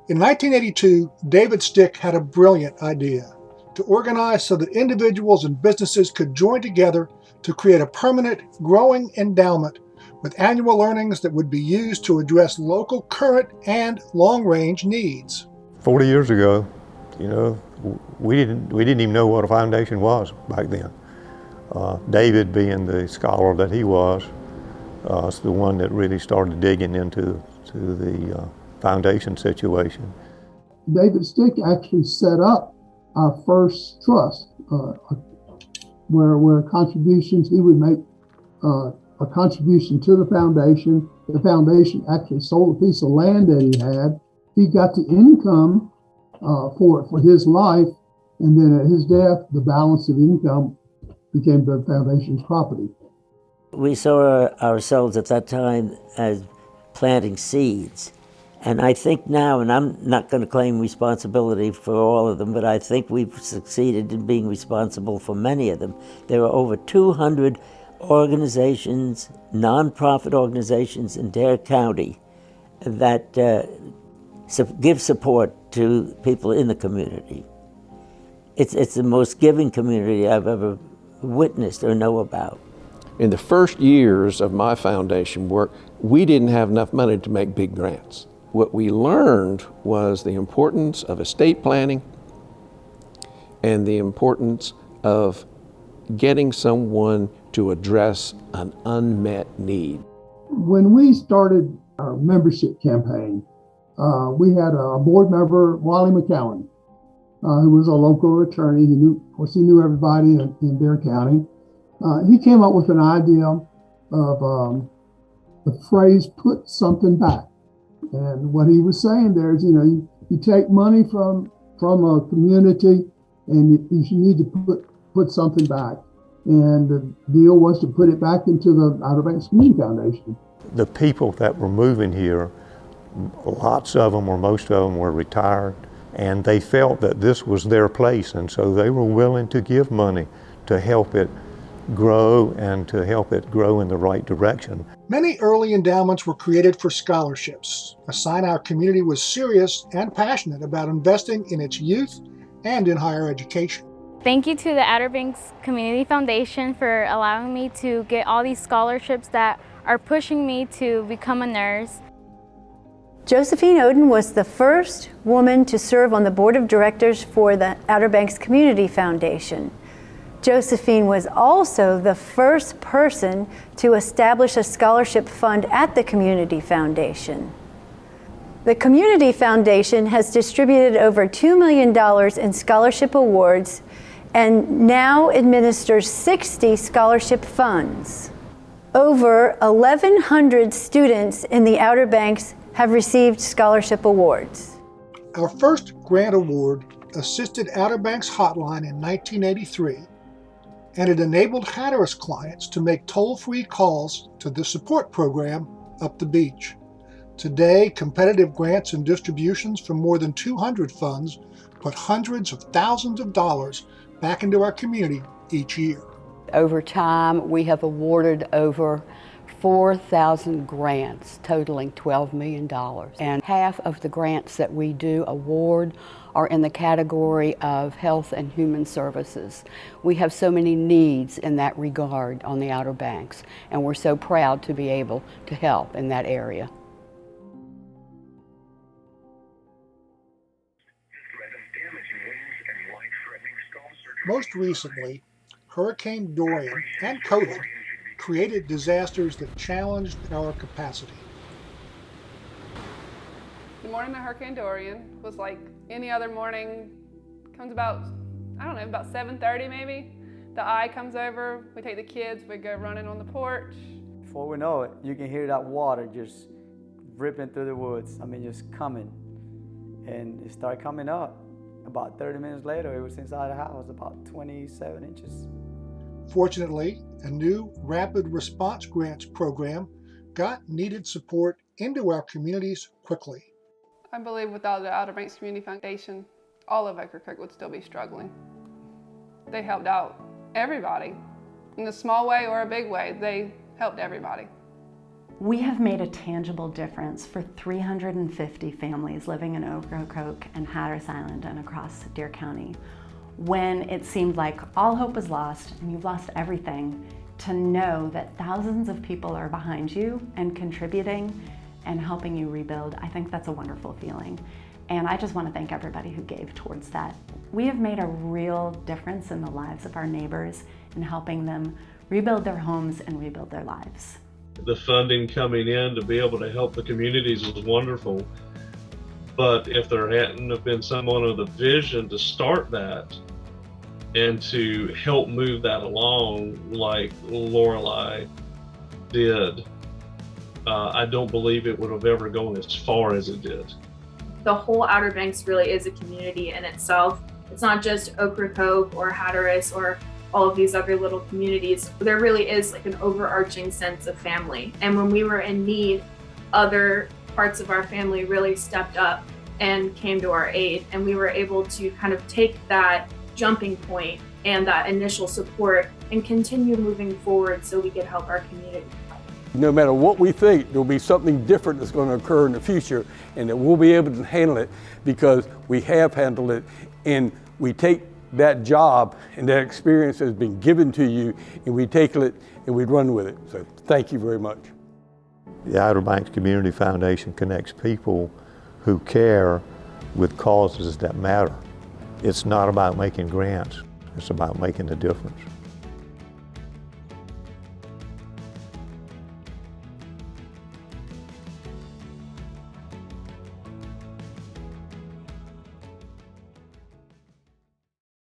In 1982, David Stick had a brilliant idea to organize so that individuals and businesses could join together to create a permanent, growing endowment with annual earnings that would be used to address local current and long-range needs. 40 years ago, we didn't even know what a foundation was back then. David, being the scholar that he was the one that really started digging into the foundation situation. David Stick actually set up our first trust, where contributions, he would make a contribution to the foundation. The foundation actually sold a piece of land that he had. He got the income for his life, and then at his death, the balance of income became the foundation's property. We saw ourselves at that time as planting seeds. And I think now, and I'm not going to claim responsibility for all of them, but I think we've succeeded in being responsible for many of them. There are over 200 organizations, nonprofit organizations in Dare County that give support to people in the community. It's the most giving community I've ever witnessed or know about. In the first years of my foundation work, we didn't have enough money to make big grants. What we learned was the importance of estate planning and the importance of getting someone to address an unmet need. When we started our membership campaign, we had a board member, Wally McCowan, who was a local attorney. He knew everybody in Dare County. He came up with an idea of the phrase, "put something back." And what he was saying there is, you take money from a community and you need to put something back. And the deal was to put it back into the Outer Banks Community Foundation. The people that were moving here, lots of them or most of them were retired, and they felt that this was their place, and so they were willing to give money to help it grow and to help it grow in the right direction. Many early endowments were created for scholarships, a sign our community was serious and passionate about investing in its youth and in higher education. Thank you to the Outer Banks Community Foundation for allowing me to get all these scholarships that are pushing me to become a nurse. Josephine Oden was the first woman to serve on the board of directors for the Outer Banks Community Foundation. Josephine was also the first person to establish a scholarship fund at the Community Foundation. The Community Foundation has distributed over $2 million in scholarship awards and now administers 60 scholarship funds. Over 1,100 students in the Outer Banks have received scholarship awards. Our first grant award assisted Outer Banks Hotline in 1983, and it enabled Hatteras clients to make toll-free calls to the support program Up the Beach. Today, competitive grants and distributions from more than 200 funds put hundreds of thousands of dollars back into our community each year. Over time, we have awarded over 4,000 grants totaling $12 million. And half of the grants that we do award are in the category of health and human services. We have so many needs in that regard on the Outer Banks, and we're so proud to be able to help in that area. Most recently, Hurricane Dorian and COVID created disasters that challenged our capacity. The morning of Hurricane Dorian was like any other morning. Comes about, about 7:30 maybe. The eye comes over, we take the kids, we go running on the porch. Before we know it, you can hear that water just ripping through the woods. Just coming. And it started coming up. About 30 minutes later, it was inside the house, about 27 inches. Fortunately, a new Rapid Response Grants program got needed support into our communities quickly. I believe without the Outer Banks Community Foundation, all of OCRACOKE would still be struggling. They helped out everybody. In a small way or a big way, they helped everybody. We have made a tangible difference for 350 families living in OCRACOKE and Hatteras Island and across Dare County. When it seemed like all hope was lost and you've lost everything, to know that thousands of people are behind you and contributing and helping you rebuild, I think that's a wonderful feeling. And I just want to thank everybody who gave towards that. We have made a real difference in the lives of our neighbors in helping them rebuild their homes and rebuild their lives. The funding coming in to be able to help the communities was wonderful. But if there hadn't have been someone with a vision to start that and to help move that along like Lorelei did, I don't believe it would have ever gone as far as it did. The whole Outer Banks really is a community in itself. It's not just OCRACOKE or Hatteras or all of these other little communities. There really is like an overarching sense of family. And when we were in need, other parts of our family really stepped up and came to our aid. And we were able to kind of take that jumping point and that initial support and continue moving forward so we could help our community. No matter what we think, there'll be something different that's going to occur in the future, and that we'll be able to handle it because we have handled it, and we take that job and that experience has been given to you, and we take it and we run with it. So thank you very much. The Outer Banks Community Foundation connects people who care with causes that matter. It's not about making grants, it's about making a difference.